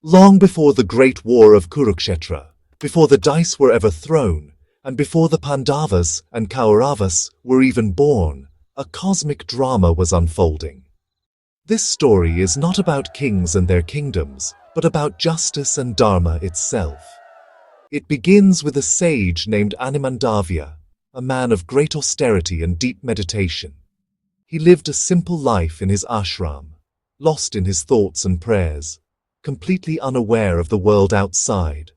Long before the great war of Kurukshetra, before the dice were ever thrown, and before the Pandavas and Kauravas were even born, a cosmic drama was unfolding. This story is not about kings and their kingdoms, but about justice and Dharma itself. It begins with a sage named Animandavya, a man of great austerity and deep meditation. He lived a simple life in his ashram, lost in his thoughts and prayers, completely unaware of the world outside.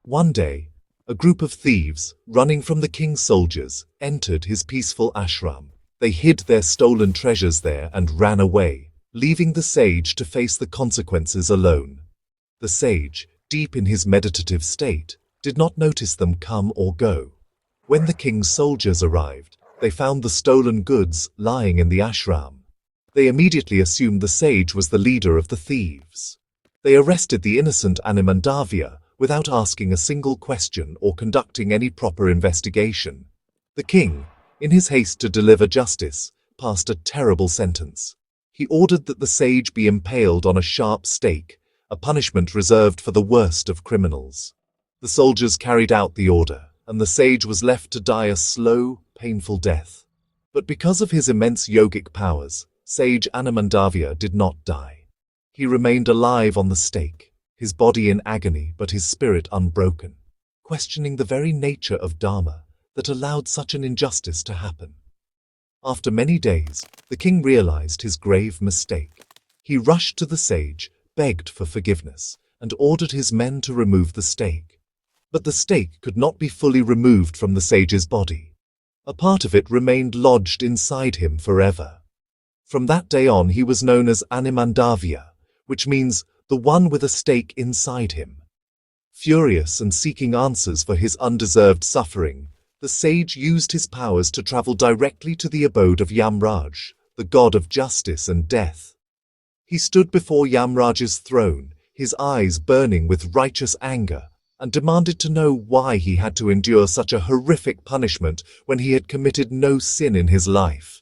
One day, a group of thieves, running from the king's soldiers, entered his peaceful ashram. They hid their stolen treasures there and ran away, leaving the sage to face the consequences alone. The sage, deep in his meditative state, did not notice them come or go. When the king's soldiers arrived, they found the stolen goods lying in the ashram. They immediately assumed the sage was the leader of the thieves. They arrested the innocent Animandavya without asking a single question or conducting any proper investigation. The king, in his haste to deliver justice, passed a terrible sentence. He ordered that the sage be impaled on a sharp stake, a punishment reserved for the worst of criminals. The soldiers carried out the order, and the sage was left to die a slow, painful death. But because of his immense yogic powers, sage Animandavya did not die. He remained alive on the stake, his body in agony but his spirit unbroken, questioning the very nature of Dharma that allowed such an injustice to happen. After many days, the king realized his grave mistake. He rushed to the sage, begged for forgiveness, and ordered his men to remove the stake. But the stake could not be fully removed from the sage's body. A part of it remained lodged inside him forever. From that day on he was known as Animandavya, which means the one with a stake inside him. Furious and seeking answers for his undeserved suffering, the sage used his powers to travel directly to the abode of Yamraj, the god of justice and death. He stood before Yamraj's throne, his eyes burning with righteous anger, and demanded to know why he had to endure such a horrific punishment when he had committed no sin in his life.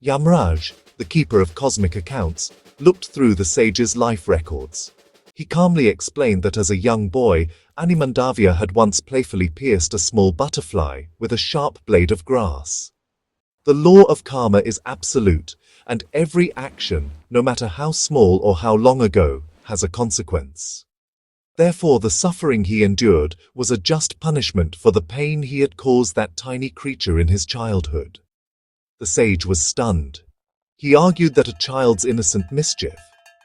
Yamraj, the keeper of cosmic accounts, looked through the sage's life records. He calmly explained that as a young boy, Animandavya had once playfully pierced a small butterfly with a sharp blade of grass. The law of karma is absolute, and every action, no matter how small or how long ago, has a consequence. Therefore, the suffering he endured was a just punishment for the pain he had caused that tiny creature in his childhood. The sage was stunned. He argued that a child's innocent mischief,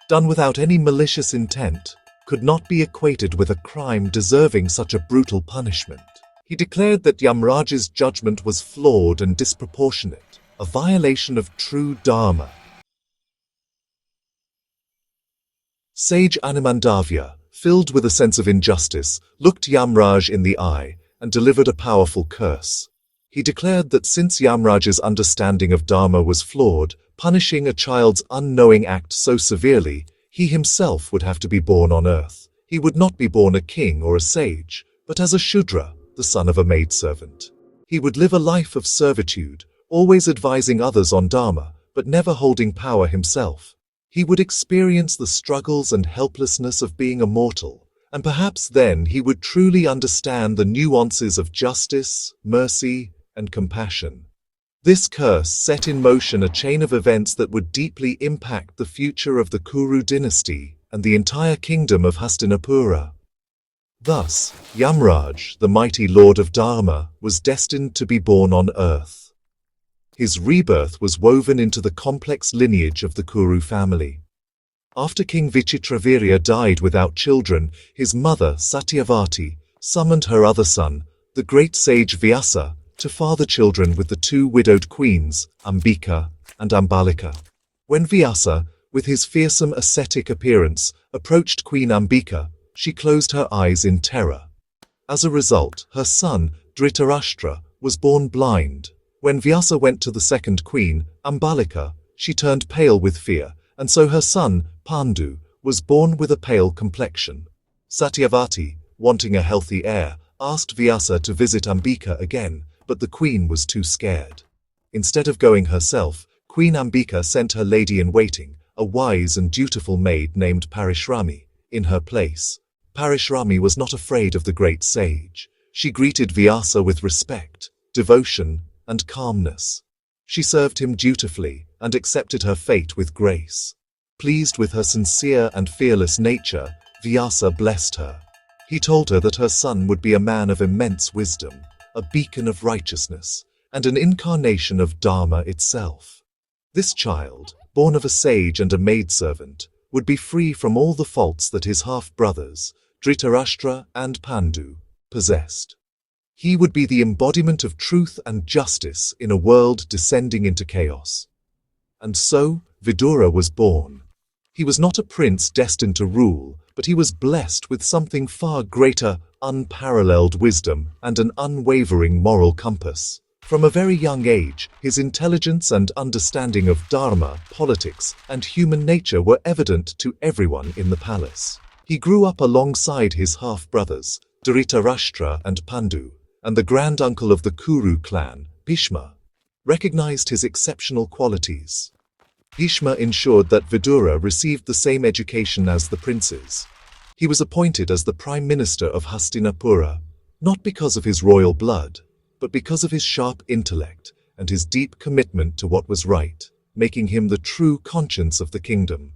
done without any malicious intent, could not be equated with a crime deserving such a brutal punishment. He declared that Yamraj's judgment was flawed and disproportionate, a violation of true Dharma. Sage Animandavya, filled with a sense of injustice, looked Yamraj in the eye and delivered a powerful curse. He declared that since Yamraj's understanding of Dharma was flawed, punishing a child's unknowing act so severely, he himself would have to be born on earth. He would not be born a king or a sage, but as a Shudra, the son of a maidservant. He would live a life of servitude, always advising others on Dharma, but never holding power himself. He would experience the struggles and helplessness of being a mortal, and perhaps then he would truly understand the nuances of justice, mercy, and compassion. This curse set in motion a chain of events that would deeply impact the future of the Kuru dynasty and the entire kingdom of Hastinapura. Thus, Yamraj, the mighty lord of Dharma, was destined to be born on earth. His rebirth was woven into the complex lineage of the Kuru family. After King Vichitravirya died without children, his mother, Satyavati, summoned her other son, the great sage Vyasa, to father children with the two widowed queens, Ambika and Ambalika. When Vyasa, with his fearsome ascetic appearance, approached Queen Ambika, she closed her eyes in terror. As a result, her son, Dhritarashtra, was born blind. When Vyasa went to the second queen, Ambalika, she turned pale with fear, and so her son, Pandu, was born with a pale complexion. Satyavati, wanting a healthy heir, asked Vyasa to visit Ambika again, but the queen was too scared. Instead of going herself, Queen Ambika sent her lady-in-waiting, a wise and dutiful maid named Parishrami, In her place, Parishrami was not afraid of the great sage. She greeted Vyasa with respect, devotion, and calmness. She served him dutifully and accepted her fate with grace. Pleased with her sincere and fearless nature, Vyasa blessed her. He told her that her son would be a man of immense wisdom, a beacon of righteousness, and an incarnation of Dharma itself. This child, born of a sage and a maidservant, would be free from all the faults that his half-brothers, Dhritarashtra and Pandu, possessed. He would be the embodiment of truth and justice in a world descending into chaos. And so, Vidura was born. He was not a prince destined to rule, but he was blessed with something far greater, unparalleled wisdom and an unwavering moral compass. From a very young age, his intelligence and understanding of Dharma, politics, and human nature were evident to everyone in the palace. He grew up alongside his half-brothers, Dhritarashtra and Pandu, and the grand-uncle of the Kuru clan, Bhishma, recognized his exceptional qualities. Bhishma ensured that Vidura received the same education as the princes. He was appointed as the Prime Minister of Hastinapura, not because of his royal blood, but because of his sharp intellect and his deep commitment to what was right, making him the true conscience of the kingdom.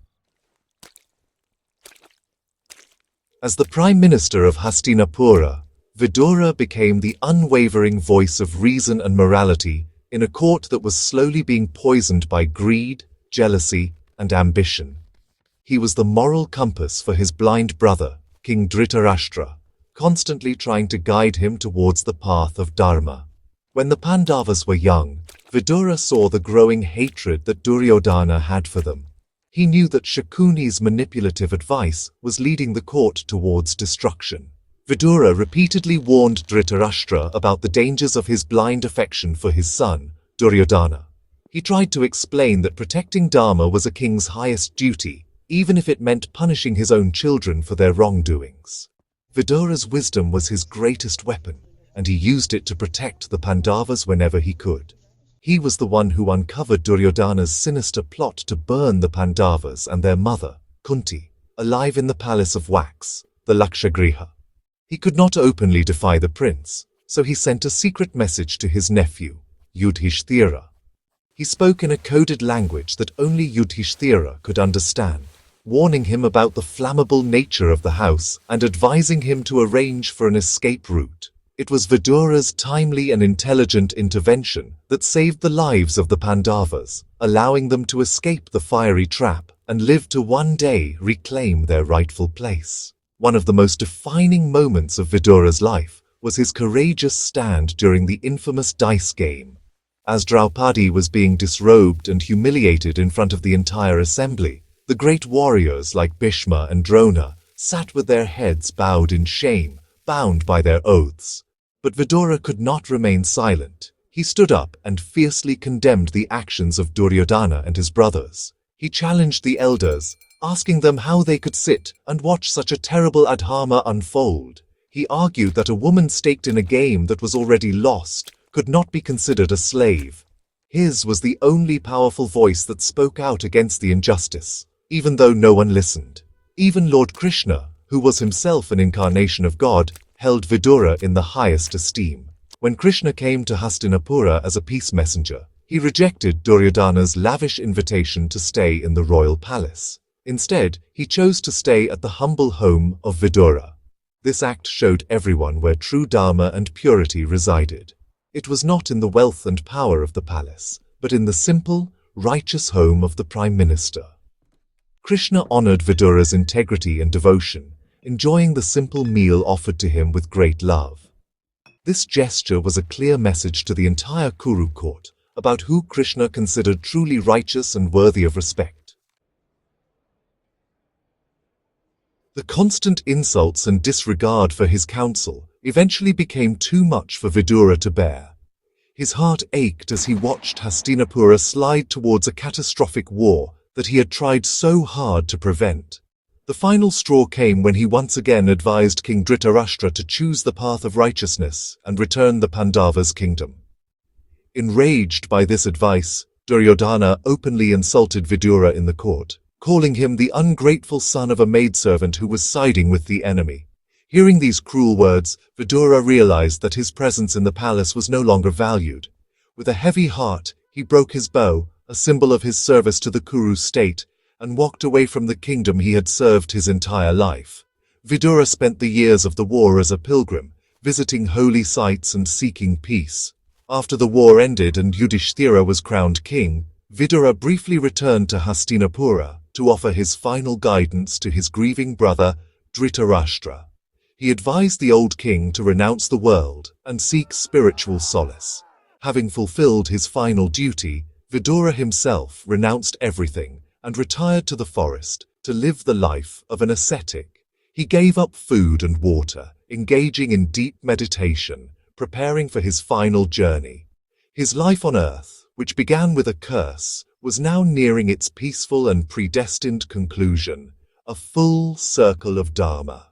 As the Prime Minister of Hastinapura, Vidura became the unwavering voice of reason and morality in a court that was slowly being poisoned by greed, jealousy, and ambition. He was the moral compass for his blind brother, King Dhritarashtra, constantly trying to guide him towards the path of Dharma. When the Pandavas were young, Vidura saw the growing hatred that Duryodhana had for them. He knew that Shakuni's manipulative advice was leading the court towards destruction. Vidura repeatedly warned Dhritarashtra about the dangers of his blind affection for his son, Duryodhana. He tried to explain that protecting Dharma was a king's highest duty, even if it meant punishing his own children for their wrongdoings. Vidura's wisdom was his greatest weapon, and he used it to protect the Pandavas whenever he could. He was the one who uncovered Duryodhana's sinister plot to burn the Pandavas and their mother, Kunti, alive in the palace of wax, the Lakshagriha. He could not openly defy the prince, so he sent a secret message to his nephew, Yudhishthira. He spoke in a coded language that only Yudhishthira could understand, warning him about the flammable nature of the house and advising him to arrange for an escape route. It was Vidura's timely and intelligent intervention that saved the lives of the Pandavas, allowing them to escape the fiery trap and live to one day reclaim their rightful place. One of the most defining moments of Vidura's life was his courageous stand during the infamous dice game. As Draupadi was being disrobed and humiliated in front of the entire assembly, the great warriors like Bhishma and Drona sat with their heads bowed in shame, bound by their oaths. But Vidura could not remain silent. He stood up and fiercely condemned the actions of Duryodhana and his brothers. He challenged the elders, asking them how they could sit and watch such a terrible adharma unfold. He argued that a woman staked in a game that was already lost could not be considered a slave. His was the only powerful voice that spoke out against the injustice, even though no one listened. Even Lord Krishna, who was himself an incarnation of God, held Vidura in the highest esteem. When Krishna came to Hastinapura as a peace messenger, he rejected Duryodhana's lavish invitation to stay in the royal palace. Instead, he chose to stay at the humble home of Vidura. This act showed everyone where true Dharma and purity resided. It was not in the wealth and power of the palace, but in the simple, righteous home of the Prime Minister. Krishna honored Vidura's integrity and devotion, enjoying the simple meal offered to him with great love. This gesture was a clear message to the entire Kuru court about who Krishna considered truly righteous and worthy of respect. The constant insults and disregard for his counsel eventually became too much for Vidura to bear. His heart ached as he watched Hastinapura slide towards a catastrophic war that he had tried so hard to prevent. The final straw came when he once again advised King Dhritarashtra to choose the path of righteousness and return the Pandavas' kingdom. Enraged by this advice, Duryodhana openly insulted Vidura in the court. calling him the ungrateful son of a maidservant who was siding with the enemy. Hearing these cruel words, Vidura realized that his presence in the palace was no longer valued. With a heavy heart, he broke his bow, a symbol of his service to the Kuru state, and walked away from the kingdom he had served his entire life. Vidura spent the years of the war as a pilgrim, visiting holy sites and seeking peace. After the war ended and Yudhishthira was crowned king, Vidura briefly returned to Hastinapura to offer his final guidance to his grieving brother, Dhritarashtra. He advised the old king to renounce the world and seek spiritual solace. Having fulfilled his final duty, Vidura himself renounced everything and retired to the forest to live the life of an ascetic. He gave up food and water, engaging in deep meditation, preparing for his final journey. His life on earth, which began with a curse, was now nearing its peaceful and predestined conclusion, a full circle of Dharma.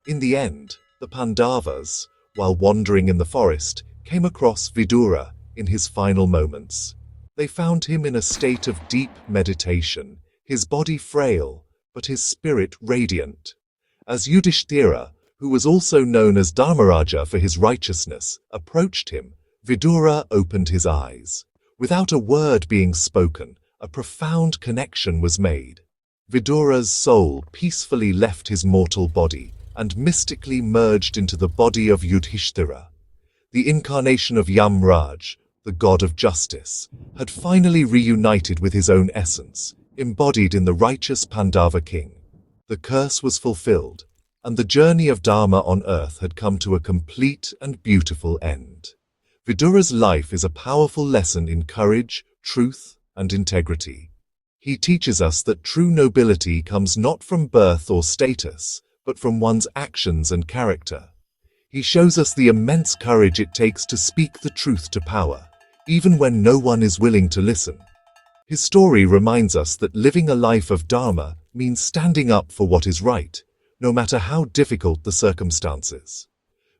In the end, the Pandavas, while wandering in the forest, came across Vidura in his final moments. They found him in a state of deep meditation, his body frail, but his spirit radiant. As Yudhishthira, who was also known as Dharmaraja for his righteousness, approached him, Vidura opened his eyes. Without a word being spoken, a profound connection was made. Vidura's soul peacefully left his mortal body and mystically merged into the body of Yudhishthira. The incarnation of Yamraj, the god of justice, had finally reunited with his own essence, embodied in the righteous Pandava king. The curse was fulfilled, and the journey of Dharma on earth had come to a complete and beautiful end. Vidura's life is a powerful lesson in courage, truth, and integrity. He teaches us that true nobility comes not from birth or status, but from one's actions and character. He shows us the immense courage it takes to speak the truth to power, even when no one is willing to listen. His story reminds us that living a life of Dharma means standing up for what is right, no matter how difficult the circumstances.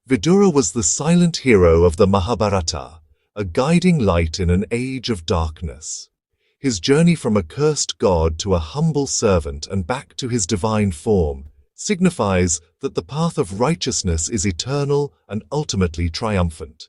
Vidura was the silent hero of the Mahabharata, a guiding light in an age of darkness. His journey from a cursed god to a humble servant and back to his divine form signifies that the path of righteousness is eternal and ultimately triumphant.